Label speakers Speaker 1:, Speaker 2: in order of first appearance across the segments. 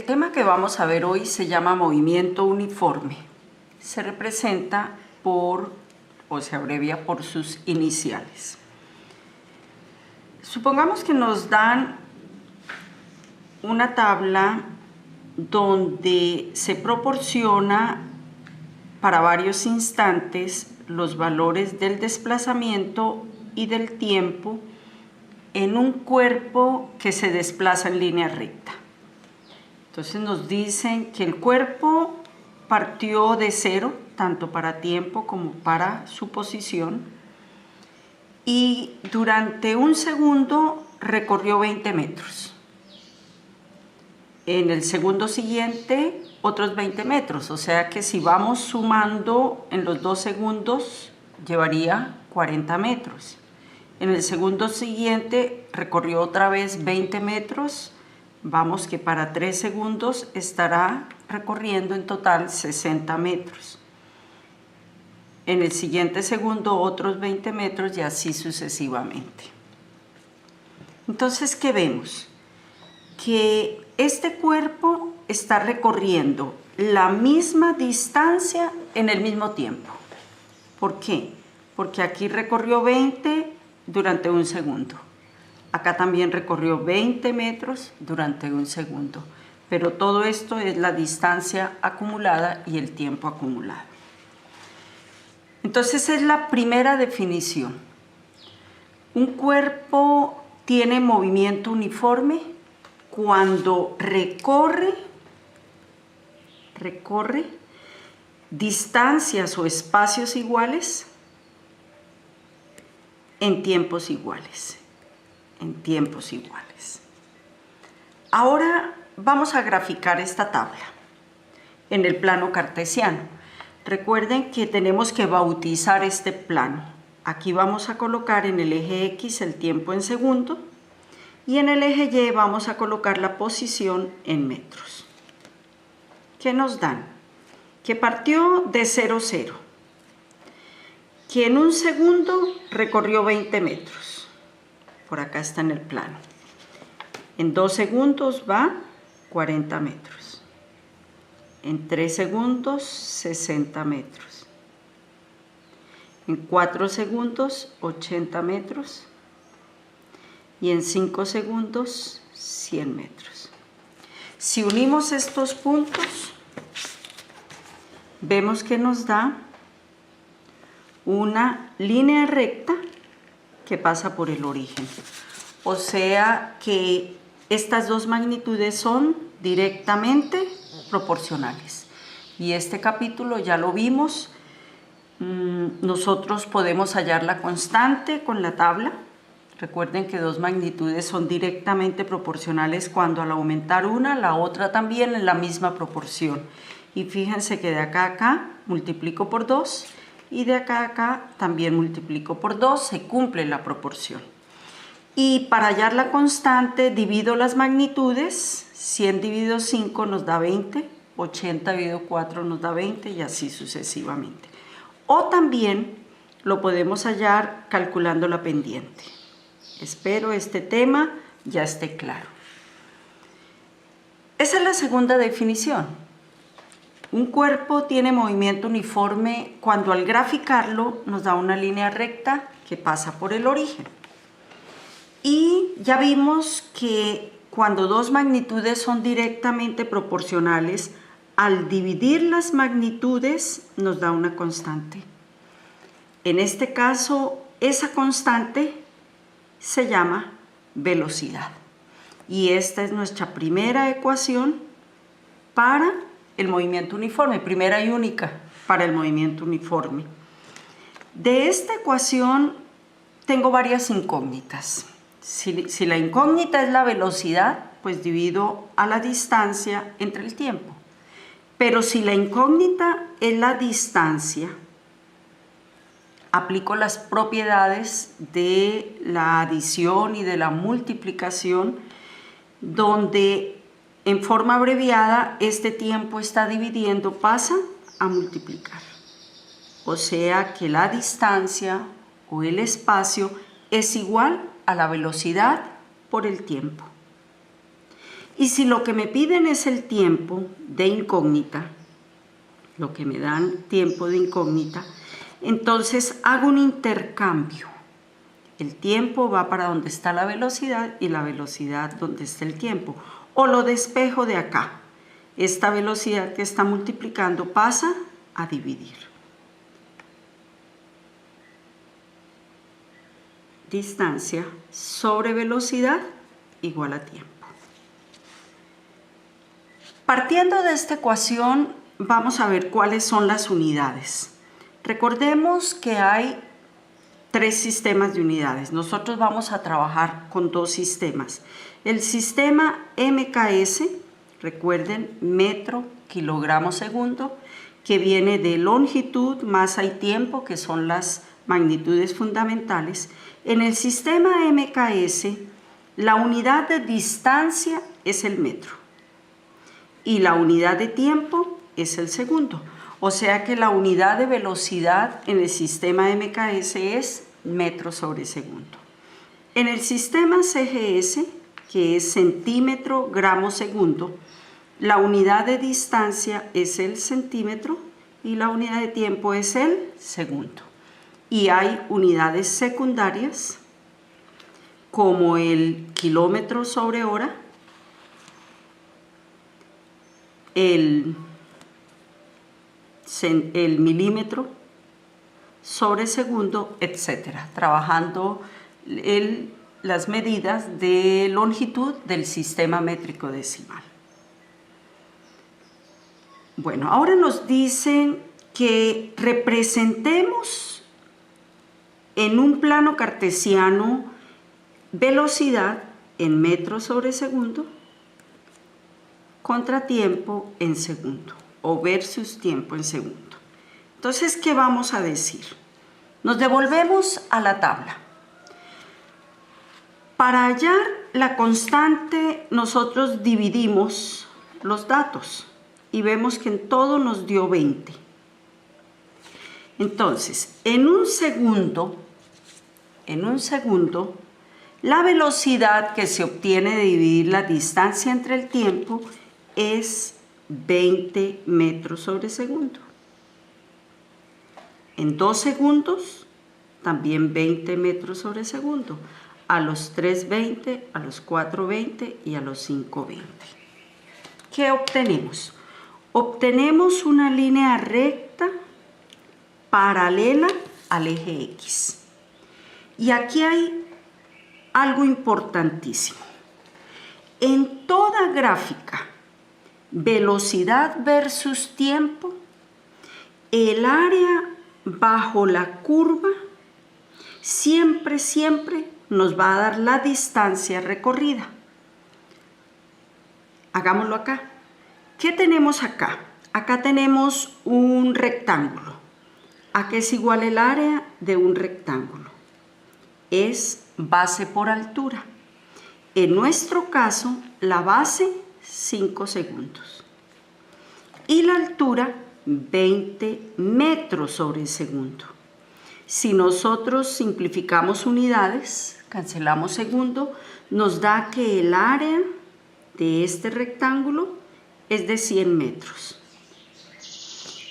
Speaker 1: tema que vamos a ver hoy se llama movimiento uniforme. Se representa por, o se abrevia por sus iniciales. Supongamos que nos dan una tabla donde se proporciona para varios instantes los valores del desplazamiento y del tiempo en un cuerpo que se desplaza en línea recta. Entonces nos dicen que el cuerpo partió de cero, tanto para tiempo como para su posición, y durante un segundo recorrió 20 metros. En el segundo siguiente, otros 20 metros, o sea que si vamos sumando en los 2 segundos, llevaría 40 metros. En el segundo siguiente recorrió otra vez 20 metros, vamos que para 3 segundos estará recorriendo en total 60 metros. En el siguiente segundo otros 20 metros y así sucesivamente. Entonces, ¿qué vemos? Que este cuerpo está recorriendo la misma distancia en el mismo tiempo. ¿Por qué? Porque aquí recorrió 20 durante un segundo. Acá también recorrió 20 metros durante un segundo. Pero todo esto es la distancia acumulada y el tiempo acumulado. Entonces es la primera definición. Un cuerpo tiene movimiento uniforme cuando recorre distancias o espacios iguales en tiempos iguales. Ahora vamos a graficar esta tabla en el plano cartesiano. Recuerden que tenemos que bautizar este plano. Aquí vamos a colocar en el eje X el tiempo en segundo y en el eje Y vamos a colocar la posición en metros. ¿Qué nos dan? Que partió de 0, 0. Que en un segundo recorrió 20 metros. Por acá está en el plano. En 2 segundos va 40 metros. En 3 segundos, 60 metros. En 4 segundos, 80 metros. Y en 5 segundos, 100 metros. Si unimos estos puntos, vemos que nos da una línea recta que pasa por el origen. O sea que estas dos magnitudes son directamente proporcionales. Y este capítulo ya lo vimos. Nosotros podemos hallar la constante con la tabla. Recuerden que dos magnitudes son directamente proporcionales cuando al aumentar una, la otra también en la misma proporción. Y fíjense que de acá a acá multiplico por 2 y de acá a acá también multiplico por 2, se cumple la proporción. Y para hallar la constante divido las magnitudes, 100 dividido 5 nos da 20, 80 dividido 4 nos da 20 y así sucesivamente. O también lo podemos hallar calculando la pendiente. Espero este tema ya esté claro. Esa es la segunda definición. Un cuerpo tiene movimiento uniforme cuando al graficarlo nos da una línea recta que pasa por el origen. Y ya vimos que cuando dos magnitudes son directamente proporcionales, al dividir las magnitudes nos da una constante. En este caso, esa constante se llama velocidad. Y esta es nuestra primera ecuación para el movimiento uniforme, primera y única para el movimiento uniforme. De esta ecuación tengo varias incógnitas. Si la incógnita es la velocidad, pues divido a la distancia entre el tiempo. Pero si la incógnita es la distancia, aplico las propiedades de la adición y de la multiplicación, donde en forma abreviada este tiempo está dividiendo, pasa a multiplicar. O sea que la distancia o el espacio es igual a la velocidad por el tiempo. Y si lo que me piden es el tiempo de incógnita, lo que me dan tiempo de incógnita, entonces hago un intercambio. El tiempo va para donde está la velocidad y la velocidad donde está el tiempo. O lo despejo de acá. Esta velocidad que está multiplicando pasa a dividir. Distancia sobre velocidad igual a tiempo. Partiendo de esta ecuación, vamos a ver cuáles son las unidades. Recordemos que hay 3 sistemas de unidades. Nosotros vamos a trabajar con 2 sistemas. El sistema MKS, recuerden, metro, kilogramo, segundo, que viene de longitud, masa y tiempo, que son las magnitudes fundamentales. En el sistema MKS, la unidad de distancia es el metro y la unidad de tiempo es el segundo. O sea que la unidad de velocidad en el sistema MKS es metro sobre segundo. En el sistema CGS, que es centímetro, gramo, segundo, la unidad de distancia es el centímetro y la unidad de tiempo es el segundo. Y hay unidades secundarias como el kilómetro sobre hora, el milímetro sobre segundo, etcétera, trabajando las medidas de longitud del sistema métrico decimal. Bueno, ahora nos dicen que representemos en un plano cartesiano velocidad en metros sobre segundo contra tiempo en segundo o versus tiempo en segundo. Entonces, ¿qué vamos a decir? Nos devolvemos a la tabla. Para hallar la constante, nosotros dividimos los datos y vemos que en todo nos dio 20. Entonces, en un segundo, la velocidad que se obtiene de dividir la distancia entre el tiempo es 20 metros sobre segundo. En 2 segundos, también 20 metros sobre segundo. A los 3:20, a los 4:20 y a los 5:20. ¿Qué obtenemos? Obtenemos una línea recta paralela al eje X. Y aquí hay algo importantísimo. En toda gráfica, velocidad versus tiempo, el área bajo la curva siempre nos va a dar la distancia recorrida. Hagámoslo acá. ¿Qué tenemos acá? Acá tenemos un rectángulo. ¿A qué es igual el área de un rectángulo? Es base por altura. En nuestro caso, la base 5 segundos. Y la altura 20 metros sobre segundo. Si nosotros simplificamos unidades, cancelamos segundo, nos da que el área de este rectángulo es de 100 metros.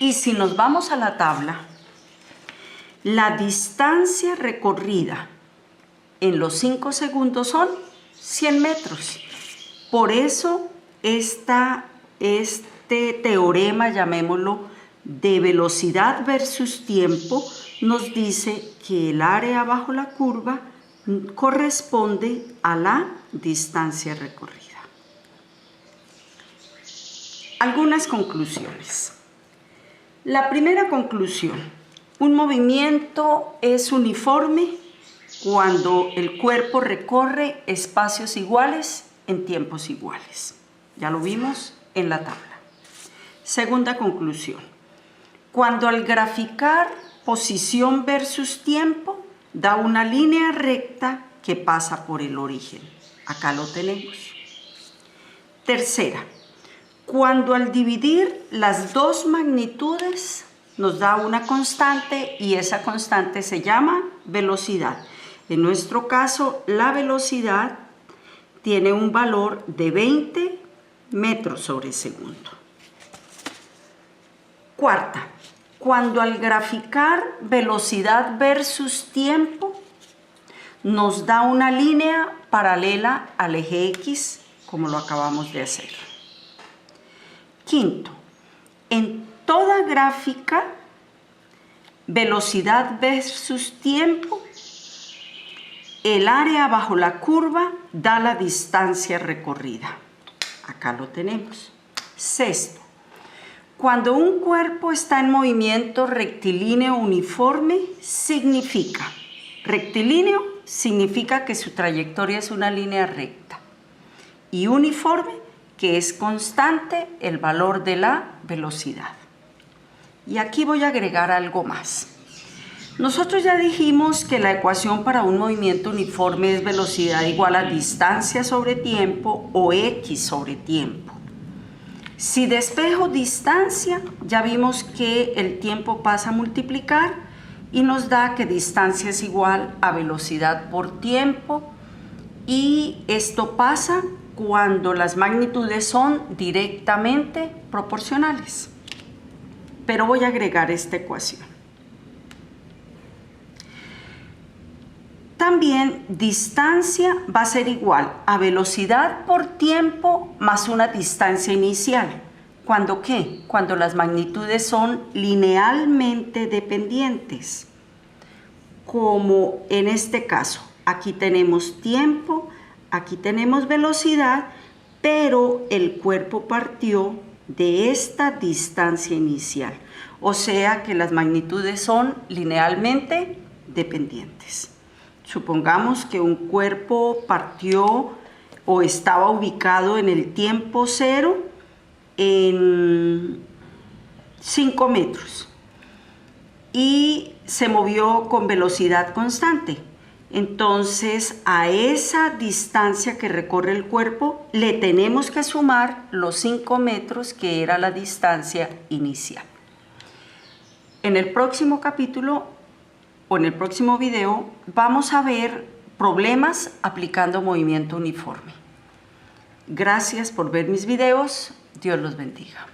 Speaker 1: Y si nos vamos a la tabla, la distancia recorrida en los 5 segundos son 100 metros. Por eso este teorema, llamémoslo, de velocidad versus tiempo, nos dice que el área bajo la curva corresponde a la distancia recorrida. Algunas conclusiones. La primera conclusión: un movimiento es uniforme cuando el cuerpo recorre espacios iguales en tiempos iguales. Ya lo vimos en la tabla. Segunda conclusión: cuando al graficar posición versus tiempo, da una línea recta que pasa por el origen. Acá lo tenemos. Tercera: cuando al dividir las dos magnitudes nos da una constante y esa constante se llama velocidad. En nuestro caso, la velocidad tiene un valor de 20 metros sobre segundo. Cuarta, cuando al graficar velocidad versus tiempo, nos da una línea paralela al eje X, como lo acabamos de hacer. Quinto, en toda gráfica, velocidad versus tiempo, el área bajo la curva da la distancia recorrida. Acá lo tenemos. Sexto, cuando un cuerpo está en movimiento rectilíneo uniforme, rectilíneo significa que su trayectoria es una línea recta, y uniforme, que es constante el valor de la velocidad. Y aquí voy a agregar algo más. Nosotros ya dijimos que la ecuación para un movimiento uniforme es velocidad igual a distancia sobre tiempo o X sobre tiempo. Si despejo distancia, ya vimos que el tiempo pasa a multiplicar y nos da que distancia es igual a velocidad por tiempo, y esto pasa cuando las magnitudes son directamente proporcionales. Pero voy a agregar esta ecuación. También distancia va a ser igual a velocidad por tiempo más una distancia inicial. ¿Cuándo qué? Cuando las magnitudes son linealmente dependientes. Como en este caso, aquí tenemos tiempo, aquí tenemos velocidad, pero el cuerpo partió de esta distancia inicial. O sea que las magnitudes son linealmente dependientes. Supongamos que un cuerpo partió o estaba ubicado en el tiempo cero en 5 metros y se movió con velocidad constante. Entonces, a esa distancia que recorre el cuerpo le tenemos que sumar los 5 metros que era la distancia inicial. En el próximo capítulo o en el próximo video vamos a ver problemas aplicando movimiento uniforme. Gracias por ver mis videos. Dios los bendiga.